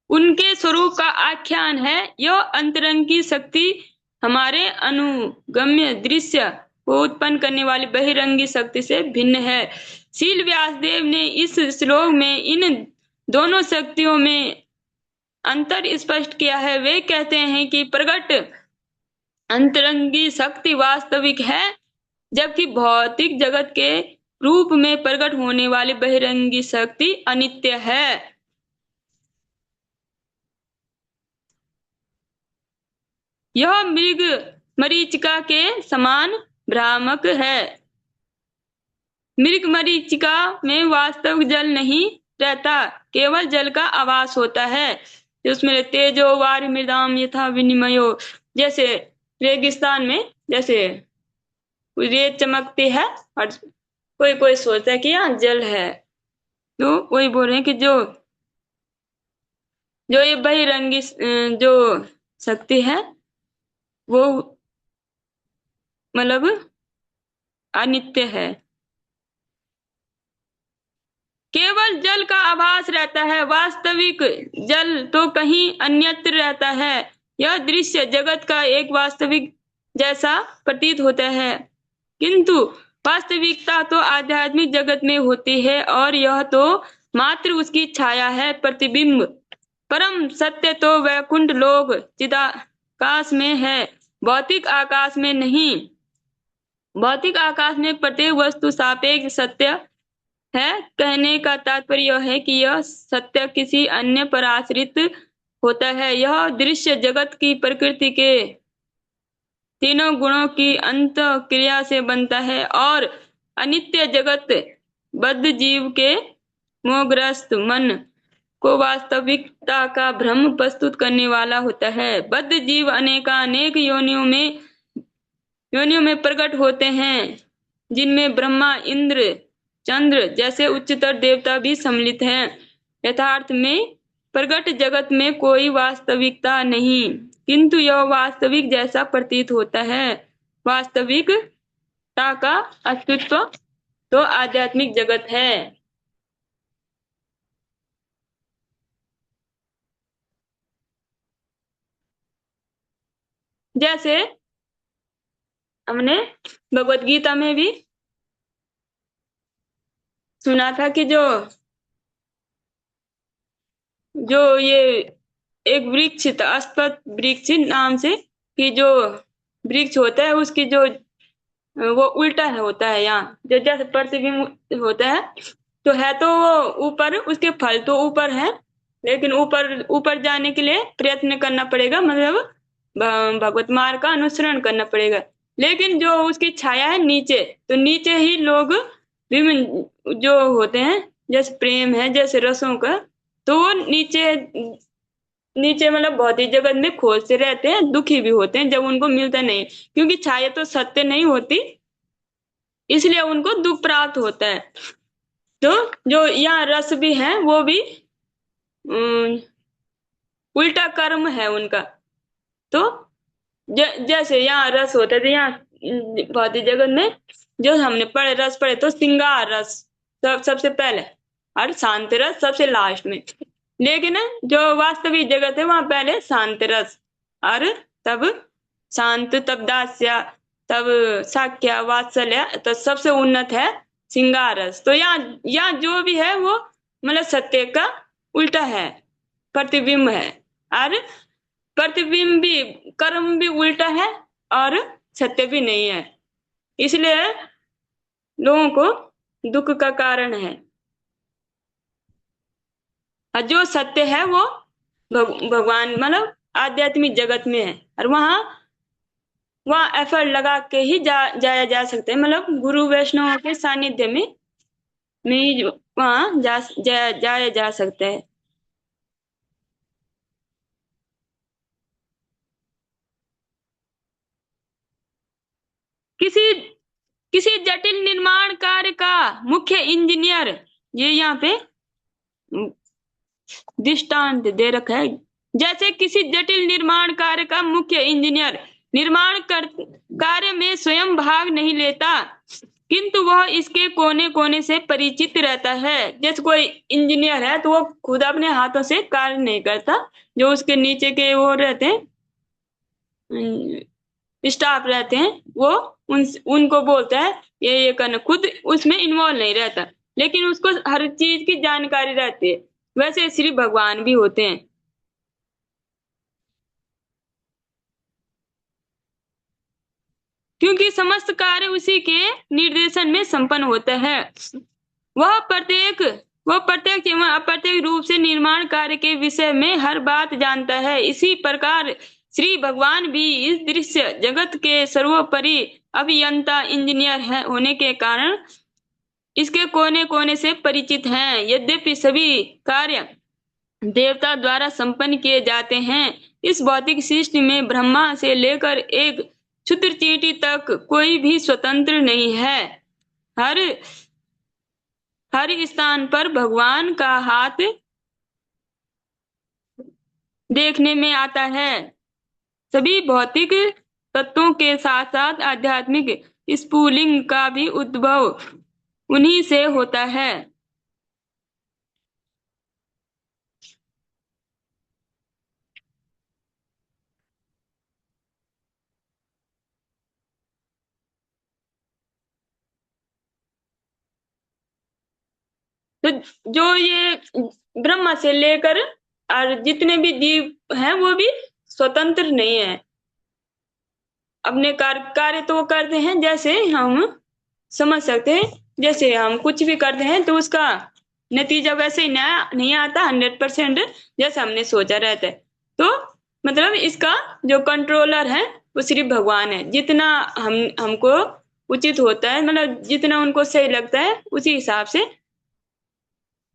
उनके स्वरूप का आख्यान है। यह अंतरंगी शक्ति हमारे अनुगम्य दृश्य को उत्पन्न करने वाली बहिरंगी शक्ति से भिन्न है। शील व्यासदेव ने इस श्लोक में इन दोनों शक्तियों में अंतर स्पष्ट किया है। वे कहते हैं कि प्रकट अंतरंगी शक्ति वास्तविक है जबकि भौतिक जगत के रूप में प्रकट होने वाली बहिरंगी शक्ति अनित्य है। यह मृग मरीचिका के समान भ्रामक है। मृग मरीचिका में वास्तविक जल नहीं रहता, केवल जल का आभास होता है। उसमें तेजो वार मृदाम यथा विनिमयो, जैसे रेगिस्तान में जैसे रेत चमकती है और कोई कोई सोचता है कि यहाँ जल है, तो वही बोल रहे हैं कि जो ये बहिरंगी जो शक्ति है वो मतलब अनित्य है, केवल जल का आभास रहता है, वास्तविक जल तो कहीं अन्यत्र रहता है। यह दृश्य जगत का एक वास्तविक जैसा प्रतीत होता है किंतु वास्तविकता तो आध्यात्मिक जगत में होती है और यह तो मात्र उसकी छाया है, प्रतिबिंब। परम सत्य तो वैकुंठ लोक चिदाकाश में है, भौतिक आकाश में नहीं। भौतिक आकाश में प्रत्येक वस्तु सापेक्ष सत्य है। कहने का तात्पर्य यह है कि यह सत्य किसी अन्य पर आश्रित होता है। यह दृश्य जगत की प्रकृति के तीनों गुणों की अंत क्रिया से बनता है और अनित्य जगत बद्ध जीव के मोहग्रस्त मन को वास्तविकता का भ्रम प्रस्तुत करने वाला होता है। बद्ध जीव अनेकानेक योनियों में प्रकट होते हैं जिनमें ब्रह्मा इंद्र चंद्र जैसे उच्चतर देवता भी सम्मिलित हैं। यथार्थ में प्रकट जगत में कोई वास्तविकता नहीं किंतु यह वास्तविक जैसा प्रतीत होता है। वास्तविकता का अस्तित्व तो आध्यात्मिक जगत है। जैसे हमने भगवत गीता में भी सुना था कि जो ये एक वृक्ष था, अस्पत वृक्ष नाम से, कि जो वृक्ष होता है उसकी जो वो उल्टा होता है, यहाँ जो जैसे प्रतिबिंब होता है तो है तो वो ऊपर, उसके फल तो ऊपर है लेकिन ऊपर जाने के लिए प्रयत्न करना पड़ेगा, मतलब भगवत मार्ग का अनुसरण करना पड़ेगा। लेकिन जो उसकी छाया है नीचे, तो नीचे ही लोग विभिन्न जो होते हैं, जैसे प्रेम है, जैसे रसों का, तो वो नीचे नीचे मतलब भौतिक जगत में खोजते रहते हैं, दुखी भी होते हैं जब उनको मिलता नहीं, क्योंकि छाया तो सत्य नहीं होती, इसलिए उनको दुख प्राप्त होता है। तो जो यहाँ रस भी है वो भी उल्टा कर्म है उनका। तो जैसे यहाँ रस होता है, तो यहाँ भौतिक जगत में जो हमने पढ़े रस पढ़े, तो श्रृंगार रस सबसे पहले, और शांत रस सबसे लास्ट में। लेकिन जो वास्तविक जगत है वहां पहले शांत रस, और तब शांत, तब दास्य, तब साख्य, वात्सल्य, तो सबसे उन्नत है श्रृंगार रस। तो यहाँ जो भी है वो मतलब सत्य का उल्टा है, प्रतिबिंब है, और प्रतिबिंब भी, कर्म भी उल्टा है, और सत्य भी नहीं है, इसलिए लोगों को दुख का कारण है। और जो सत्य है वो भगवान मतलब आध्यात्मिक जगत में है, और वहाँ एफर्ट लगा के ही जाया जा सकता है, मतलब गुरु वैष्णव के सानिध्य में ही वहाँ जाया जा सकता है। किसी किसी जटिल निर्माण कार्य का मुख्य इंजीनियर, ये यहाँ पे दृष्टांत दे रखा है। जैसे किसी जटिल निर्माण कार्य का मुख्य इंजीनियर कार्य में स्वयं भाग नहीं लेता, किंतु वह इसके कोने कोने से परिचित रहता है। जैसे कोई इंजीनियर है तो वो खुद अपने हाथों से कार्य नहीं करता, जो उसके नीचे के वो रहते हैं, स्टाफ रहते हैं, वो उनको बोलता है ये करना, खुद उसमें इन्वॉल्व नहीं रहता, लेकिन उसको हर चीज की जानकारी रहती है। वैसे श्री भगवान भी होते हैं। क्योंकि समस्त कार्य उसी के निर्देशन में संपन्न होता है। वह प्रत्येक वह प्रत्यक्ष एवं अप्रत्यक्ष रूप से निर्माण कार्य के विषय में हर बात जानता है। इसी प्रकार श्री भगवान भी इस दृश्य जगत के सर्वोपरि अभियंता इंजीनियर होने के कारण इसके कोने कोने से परिचित हैं। यद्यपि सभी कार्य देवता द्वारा संपन्न किए जाते हैं, इस भौतिक सृष्टि में ब्रह्मा से लेकर एक क्षुद्र चींटी तक कोई भी स्वतंत्र नहीं है। हर हर स्थान पर भगवान का हाथ देखने में आता है। सभी भौतिक तत्वों के साथ साथ आध्यात्मिक स्फुलिंग का भी उद्भव उन्हीं से होता है। तो जो ये ब्रह्मा से लेकर और जितने भी जीव हैं वो भी स्वतंत्र नहीं है। अपने कार्य तो वो करते हैं, जैसे हम समझ सकते हैं, जैसे हम कुछ भी करते हैं तो उसका नतीजा वैसे ही नहीं आता 100%, जैसे हमने सोचा रहता है। तो मतलब इसका जो कंट्रोलर है वो सिर्फ भगवान है। जितना हमको उचित होता है, मतलब जितना उनको सही लगता है, उसी हिसाब से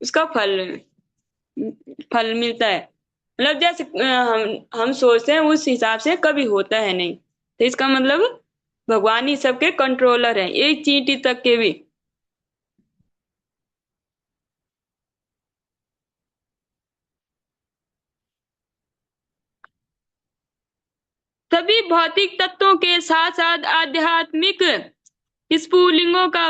उसका फल मिलता है। मतलब जैसे हम सोचते हैं उस हिसाब से कभी होता है नहीं। तो इसका मतलब भगवान ही सबके कंट्रोलर है, एक चींटी तक के भी। सभी भौतिक तत्वों के साथ साथ आध्यात्मिक स्फुलिंगों का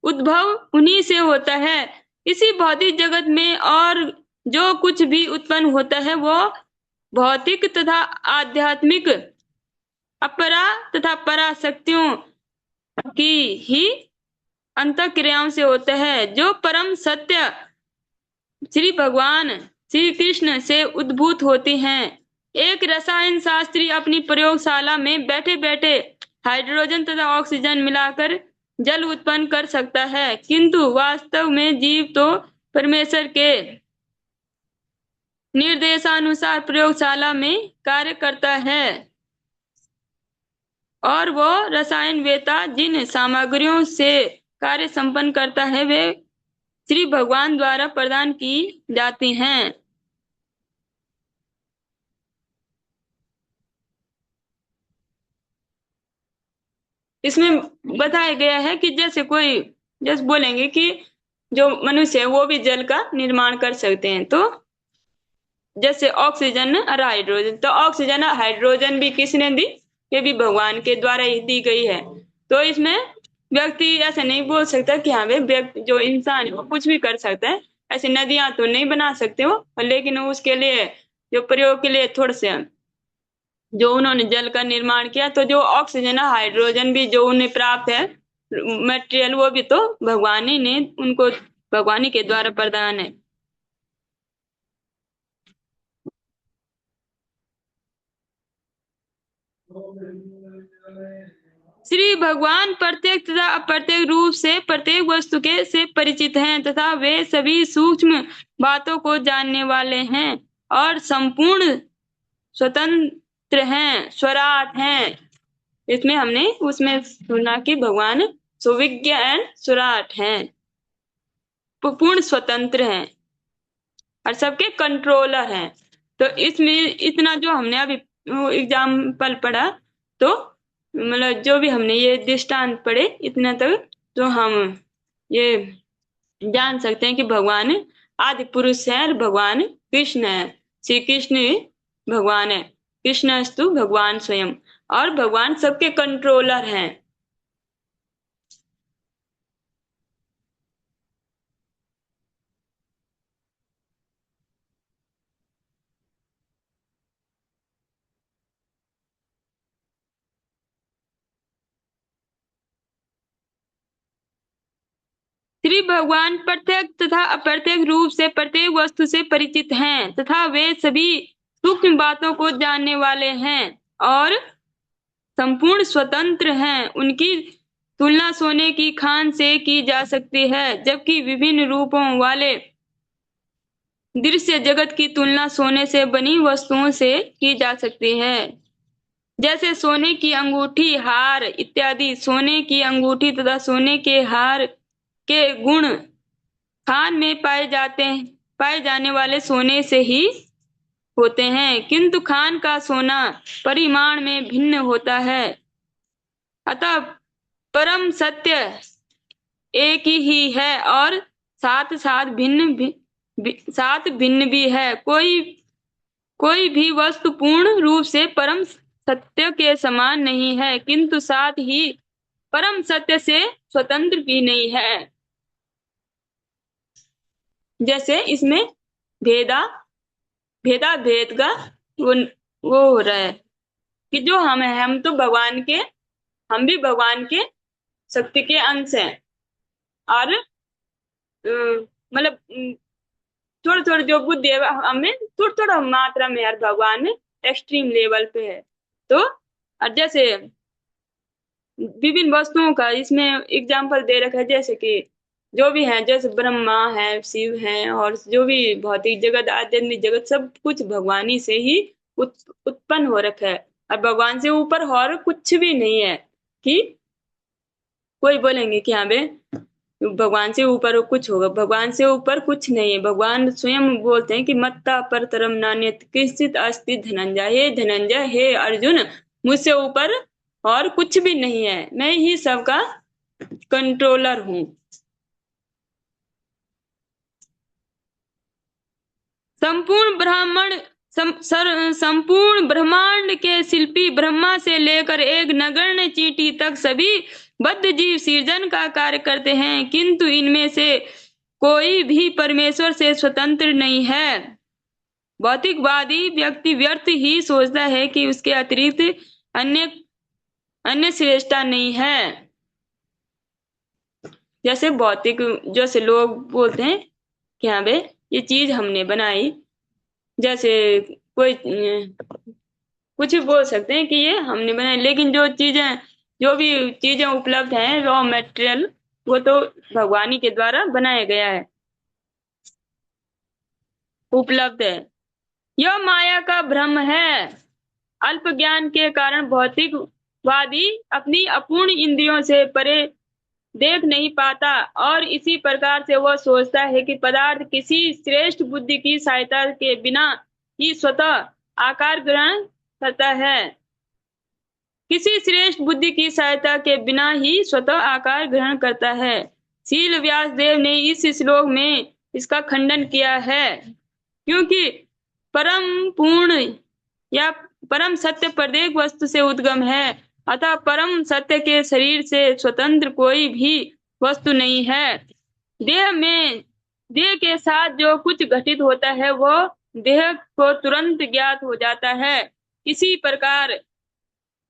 उद्भव उन्हीं से होता है। इसी भौतिक जगत में और जो कुछ भी उत्पन्न होता है वो भौतिक तथा आध्यात्मिक अपरा तथा परा शक्तियों की ही अंतःक्रियाओं से होता है। जो परम सत्य श्री भगवान श्री कृष्ण से उद्भूत होते हैं। एक रसायन शास्त्री अपनी प्रयोगशाला में बैठे बैठे हाइड्रोजन तथा ऑक्सीजन मिलाकर जल उत्पन्न कर सकता है, किंतु वास्तव में जीव तो परमेश्वर के निर्देशानुसार प्रयोगशाला में कार्य करता है और वो रसायन वेता जिन सामग्रियों से कार्य संपन्न करता है वे श्री भगवान द्वारा प्रदान की जाती हैं। इसमें बताया गया है कि जैसे बोलेंगे कि जो मनुष्य है वो भी जल का निर्माण कर सकते हैं, तो जैसे ऑक्सीजन और हाइड्रोजन, तो ऑक्सीजन और हाइड्रोजन भी किसने दी? ये भी भगवान के द्वारा ही दी गई है। तो इसमें व्यक्ति ऐसा नहीं बोल सकता कि हाँ भाई व्यक्ति जो इंसान है वो कुछ भी कर सकता है। ऐसी नदियां तो नहीं बना सकते वो, लेकिन उसके लिए जो प्रयोग के लिए थोड़े से जो उन्होंने जल का निर्माण किया, तो जो ऑक्सीजन और हाइड्रोजन भी जो उन्हें प्राप्त है मटेरियल, वो भी तो भगवान ही ने उनको भगवान ही के द्वारा प्रदान है। श्री भगवान प्रत्येक तथा अप्रत्यक्ष रूप से प्रत्येक वस्तु के से परिचित हैं तथा वे सभी सूक्ष्म बातों को जानने वाले हैं और संपूर्ण स्वतंत्र हैं, स्वराट हैं। इसमें हमने उसमें सुना कि भगवान सुविज्ञ एंड स्वराट हैं, पूर्ण स्वतंत्र हैं और सबके कंट्रोलर हैं। तो इसमें इतना जो हमने अभी एग्जाम्पल पढ़ा, तो मतलब जो भी हमने ये दृष्टांत पढ़े इतना तक, तो हम ये जान सकते हैं कि भगवान आदि पुरुष है और भगवान कृष्ण है। श्री कृष्ण भगवान है, कृष्णस्तु भगवान स्वयं, और भगवान सबके कंट्रोलर हैं। श्री भगवान प्रत्यक्ष तथा अप्रत्यक्ष रूप से प्रत्येक वस्तु से परिचित हैं तथा वे सभी सूक्ष्म बातों को जानने वाले हैं और संपूर्ण स्वतंत्र हैं। उनकी तुलना सोने की खान से की जा सकती है, जबकि विभिन्न रूपों वाले दृश्य जगत की तुलना सोने से बनी वस्तुओं से की जा सकती है। जैसे सोने की अंगूठी, हार इत्यादि। सोने की अंगूठी तथा सोने के हार के गुण खान में पाए जाने वाले सोने से ही होते हैं, किंतु खान का सोना परिमाण में भिन्न होता है। अतः परम सत्य एक ही है और साथ साथ भिन्न भी है। कोई भी वस्तु पूर्ण रूप से परम सत्य के समान नहीं है, किंतु साथ ही परम सत्य से स्वतंत्र भी नहीं है। जैसे इसमें भेदा भेदा भेद का वो हो रहा है कि जो हम तो भगवान के, हम भी भगवान के शक्ति के अंश हैं और मतलब थोड़ा थोड़ा जो बुद्धि है हमें थोड़ा थोड़ा मात्रा में यार भगवान में एक्सट्रीम लेवल पे है। तो और जैसे विभिन्न वस्तुओं का इसमें एग्जाम्पल दे रखा है, जैसे कि जो भी है, जैसे ब्रह्मा है, शिव है, और जो भी भौतिक जगत आध्यात्मिक जगत सब कुछ भगवानी से ही उत्पन्न हो रखा है और भगवान से ऊपर और कुछ भी नहीं है। कि कोई बोलेंगे कि हाँ बे भगवान से ऊपर कुछ होगा, भगवान से ऊपर कुछ नहीं है। भगवान स्वयं बोलते हैं कि मत्ता परतरम नान्यत् किंचित् अस्ति धनंजय, हे धनंजय, हे अर्जुन, मुझसे ऊपर और कुछ भी नहीं है, मैं ही सबका कंट्रोलर हूँ। संपूर्ण ब्रह्मांड के शिल्पी ब्रह्मा से लेकर एक नगण्य चींटी तक सभी बद्ध जीव सृजन का कार्य करते हैं, किंतु इनमें से कोई भी परमेश्वर से स्वतंत्र नहीं है। भौतिकवादी व्यक्ति व्यर्थ ही सोचता है कि उसके अतिरिक्त अन्य अन्य श्रेष्ठता नहीं है। जैसे भौतिक जैसे लोग बोलते हैं कि हाँ बे ये चीज हमने बनाई, जैसे कोई कुछ भी बोल सकते हैं कि ये हमने बनाई, लेकिन जो भी चीजें उपलब्ध हैं रॉ मटेरियल, वो तो भगवान ही के द्वारा बनाया गया है, उपलब्ध है। यह माया का भ्रम है। अल्प ज्ञान के कारण भौतिकवादी अपनी अपूर्ण इंद्रियों से परे देख नहीं पाता और इसी प्रकार से वह सोचता है कि पदार्थ किसी श्रेष्ठ बुद्धि की सहायता के बिना ही स्वतः आकार ग्रहण करता है। किसी श्रेष्ठ बुद्धि की सहायता के बिना ही स्वतः आकार ग्रहण करता है। शील व्यासदेव ने इस श्लोक में इसका खंडन किया है, क्योंकि परम पूर्ण या परम सत्य प्रत्येक वस्तु से उद्गम है, अतः परम सत्य के शरीर से स्वतंत्र कोई भी वस्तु नहीं है। देह के साथ जो कुछ घटित होता है वह देह को तुरंत ज्ञात हो जाता है। इसी प्रकार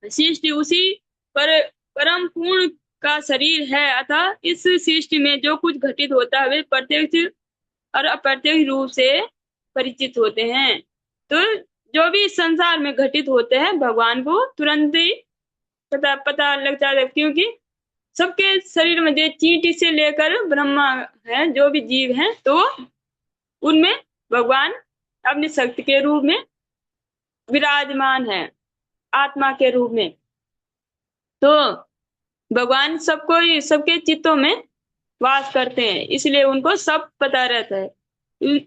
सृष्टि उसी पर परम पूर्ण का शरीर है, अतः इस सृष्टि में जो कुछ घटित होता है वे प्रत्यक्ष और अप्रत्यक्ष रूप से परिचित होते हैं। तो जो भी इस संसार में घटित होते हैं भगवान को तुरंत ही पता लग जाता है, क्योंकि सबके शरीर में जो चींटी से लेकर ब्रह्मा है, जो भी जीव हैं, तो उनमें भगवान अपनी शक्ति के रूप में विराजमान है, आत्मा के रूप में। तो भगवान सबको सबके चित्तों में वास करते हैं, इसलिए उनको सब पता रहता है।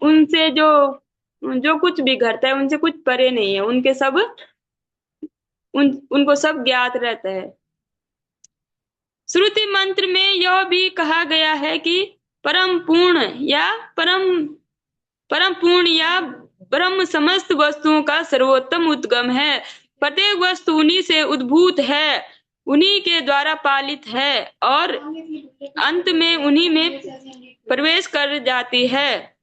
उनसे जो जो कुछ भी घटता है उनसे कुछ परे नहीं है, उनके सब उनको सब ज्ञात रहता है। श्रुति मंत्र में यह भी कहा गया है कि परम पूर्ण या ब्रह्म समस्त वस्तुओं का सर्वोत्तम उद्गम है। प्रत्येक वस्तु उन्हीं से उद्भूत है, उन्हीं के द्वारा पालित है और अंत में उन्हीं में प्रवेश कर जाती है।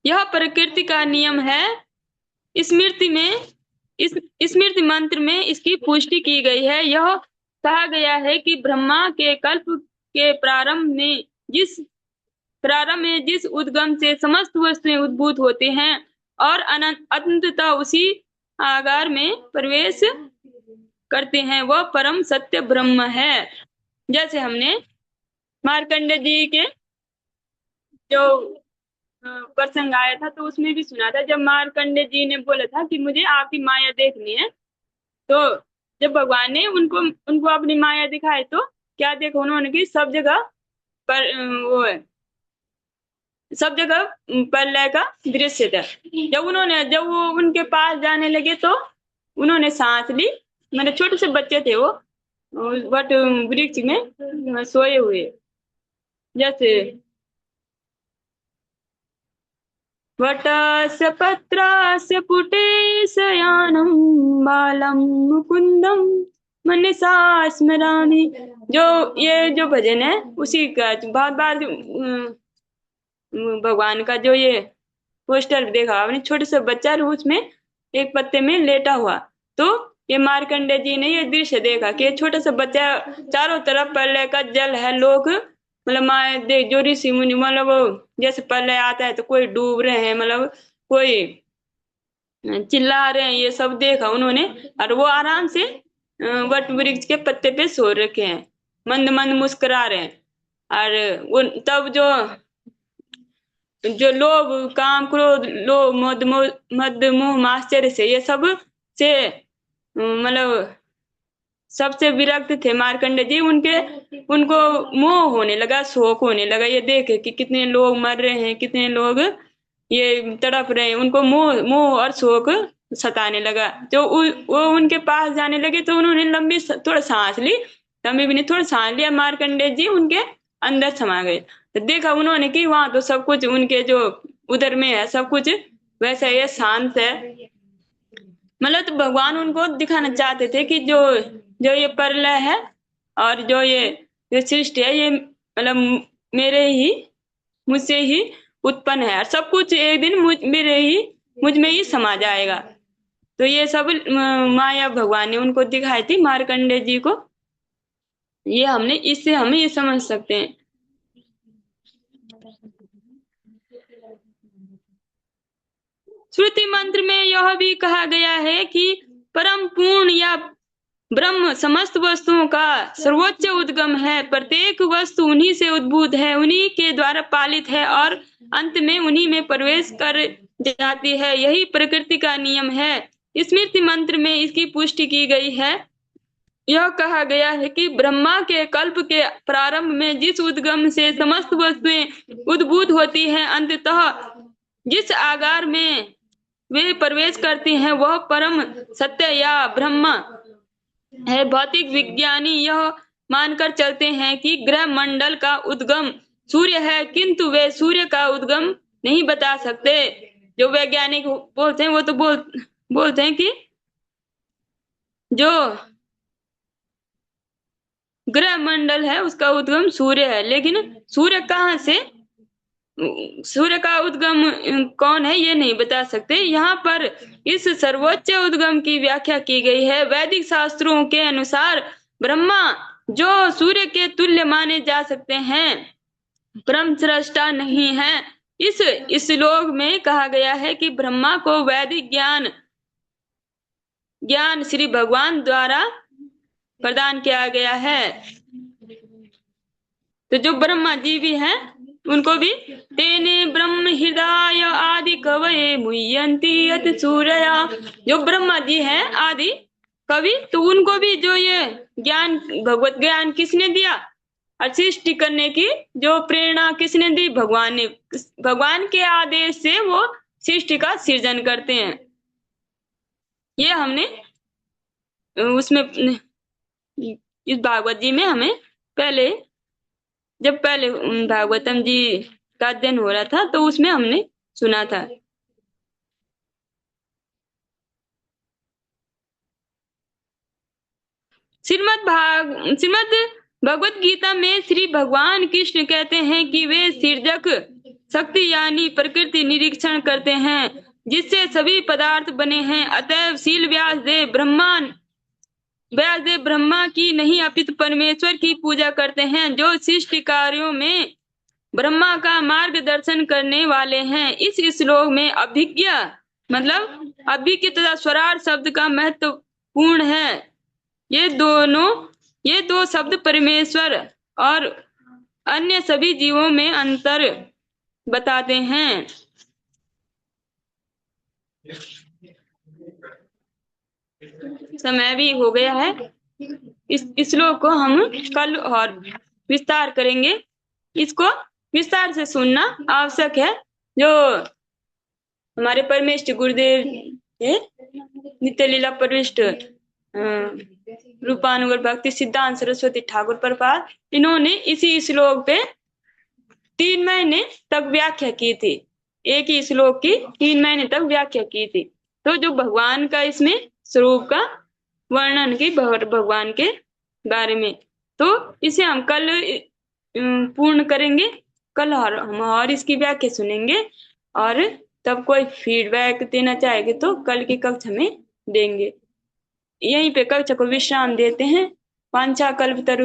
यह प्रकृति का नियम है। स्मृति मंत्र में इसकी पुष्टि की गई है। यह कहा गया है कि ब्रह्मा के कल्प के प्रारंभ में जिस उद्गम से समस्त वस्तुएं उद्भूत होती हैं और अनंततः उसी आकार में प्रवेश करते हैं, वह परम सत्य ब्रह्म है। जैसे हमने मार्कंडेय जी के जो प्रसंग आया था तो उसमें भी सुना था, जब मार्कंडेय जी ने बोला था कि मुझे आपकी माया देखनी है, तो जब भगवान ने उनको अपनी माया दिखाई तो क्या देखा उन्होंने कि सब जगह पर वो है, सब जगह प्रलय का दृश्य था। जब वो उनके पास जाने लगे तो उन्होंने सांस ली। मेरे छोटे से बच्चे थे वो वट वृक्ष में सोए हुए, जैसे वटस्य पत्रस्य पुटे शयानं बालं मुकुंदम मनसा स्मरामि। जो भजन है उसी का बहुत बार भगवान का जो ये पोस्टर देखा आपने, छोटे से बच्चा उसमें एक पत्ते में लेटा हुआ, तो ये मार्कंडेय जी ने ये दृश्य देखा कि छोटा सा बच्चा, चारों तरफ प्रलय का जल है, लोग मतलब माए देख जो ऋषि मुनि मतलब जैसे प्रलय आता है तो कोई डूब रहे हैं, मतलब कोई चिल्ला रहे हैं, ये सब देखा उन्होंने। और वो आराम से वट वृक्ष के पत्ते पे सो रखे हैं, मंद मंद मुस्कुरा रहे हैं। और वो तब जो लोभ काम क्रोध लोभ मद मोह आश्चर्य से ये सब से मतलब सबसे विरक्त थे मार्कंडेय जी। उनको मोह होने लगा, शोक होने लगा, ये देखे कि कितने लोग मर रहे हैं, कितने लोग ये तड़प रहे हैं, उनको मोह और शोक सताने लगा। जो वो उनके पास जाने लगे तो उन्होंने लंबी थोड़ा सांस ली, लंबी भी नहीं थोड़ा सांस लिया, मार्कंडेय जी उनके अंदर समा गए। तो देखा उन्होंने कि वहां तो सब कुछ उनके जो उधर में है सब कुछ वैसा ये शांत है। मतलब तो भगवान उनको दिखाना चाहते थे कि जो ये प्रलय है और जो सृष्टि है ये मतलब मुझसे ही उत्पन्न है और सब कुछ एक दिन मुझ में ही समा जाएगा। तो ये सब माया भगवान ने उनको दिखाई थी मार्कंडेय जी को। ये इससे हमें ये समझ सकते हैं। श्रुति मंत्र में यह भी कहा गया है कि परम पूर्ण या ब्रह्म समस्त वस्तुओं का सर्वोच्च उद्गम है। प्रत्येक वस्तु उन्हीं से उद्भूत है, उन्हीं के द्वारा पालित है और अंत में उन्हीं में प्रवेश कर जाती है। यही प्रकृति का नियम है। स्मृति मंत्र में इसकी पुष्टि की गई है। यह कहा गया है कि ब्रह्मा के कल्प के प्रारंभ में जिस उद्गम से समस्त वस्तुएं उद्भूत होती हैं, अंततः जिस आकार में वे प्रवेश करती हैं वह परम सत्य या ब्रह्म है। भौतिक विज्ञानी यह मानकर चलते हैं कि ग्रह मंडल का उद्गम सूर्य है, किंतु वे सूर्य का उद्गम नहीं बता सकते। जो वैज्ञानिक बोलते हैं वो तो बोलते हैं कि जो ग्रह मंडल है उसका उद्गम सूर्य है, लेकिन सूर्य कहाँ से, सूर्य का उद्गम कौन है ये नहीं बता सकते। यहाँ पर इस सर्वोच्च उद्गम की व्याख्या की गई है। वैदिक शास्त्रों के अनुसार ब्रह्मा जो सूर्य के तुल्य माने जा सकते हैं, ब्रह्म सृष्टा नहीं है। इस श्लोक में कहा गया है कि ब्रह्मा को वैदिक ज्ञान श्री भगवान द्वारा प्रदान किया गया है। तो जो ब्रह्मा जी भी हैं उनको भी तेने ब्रह्म हृदय आदि कवये मुह्यंति यत सूर्या, जो ब्रह्मा जी हैं आदि कवि, तो उनको भी जो ये ज्ञान भगवत ज्ञान किसने दिया और सृष्टि करने की जो प्रेरणा किसने दी, भगवान ने। भगवान के आदेश से वो सृष्टि का सृजन करते हैं। ये हमने उसमें इस भागवत जी में हमें जब पहले भागवतम जी का अध्ययन हो रहा था तो उसमें हमने सुना था। श्रीमद् भगवत गीता में श्री भगवान कृष्ण कहते हैं कि वे सृजक शक्ति यानी प्रकृति निरीक्षण करते हैं जिससे सभी पदार्थ बने हैं। अतएव शील व्यासदेव ब्रह्मा की नहीं अपितु परमेश्वर की पूजा करते हैं जो सृष्टि कार्यों में ब्रह्मा का मार्गदर्शन करने वाले हैं। इस श्लोक में अभिज्ञ मतलब अभिज्ञ तथा स्वराट शब्द का महत्वपूर्ण है। ये दो शब्द परमेश्वर और अन्य सभी जीवों में अंतर बताते हैं। समय भी हो गया है। इस श्लोक को हम कल और विस्तार करेंगे। इसको विस्तार से सुनना आवश्यक है। जो हमारे परमेष्ठ गुरुदेव नित्य लीला प्रविष्ट रूपानुगर भक्ति सिद्धांत सरस्वती ठाकुर प्रपाद, इन्होंने इसी श्लोक पे 3 महीने तक व्याख्या की थी। एक ही श्लोक की 3 महीने तक व्याख्या की थी। तो जो भगवान का इसमें स्वरूप का वर्णन की भगवान के बारे में, तो इसे हम कल पूर्ण करेंगे। कल हम और इसकी व्याख्या सुनेंगे और तब कोई फीडबैक देना चाहेंगे तो कल की कक्षा में देंगे। यहीं पे कक्षा को विश्राम देते हैं। वांछा कल्पतरु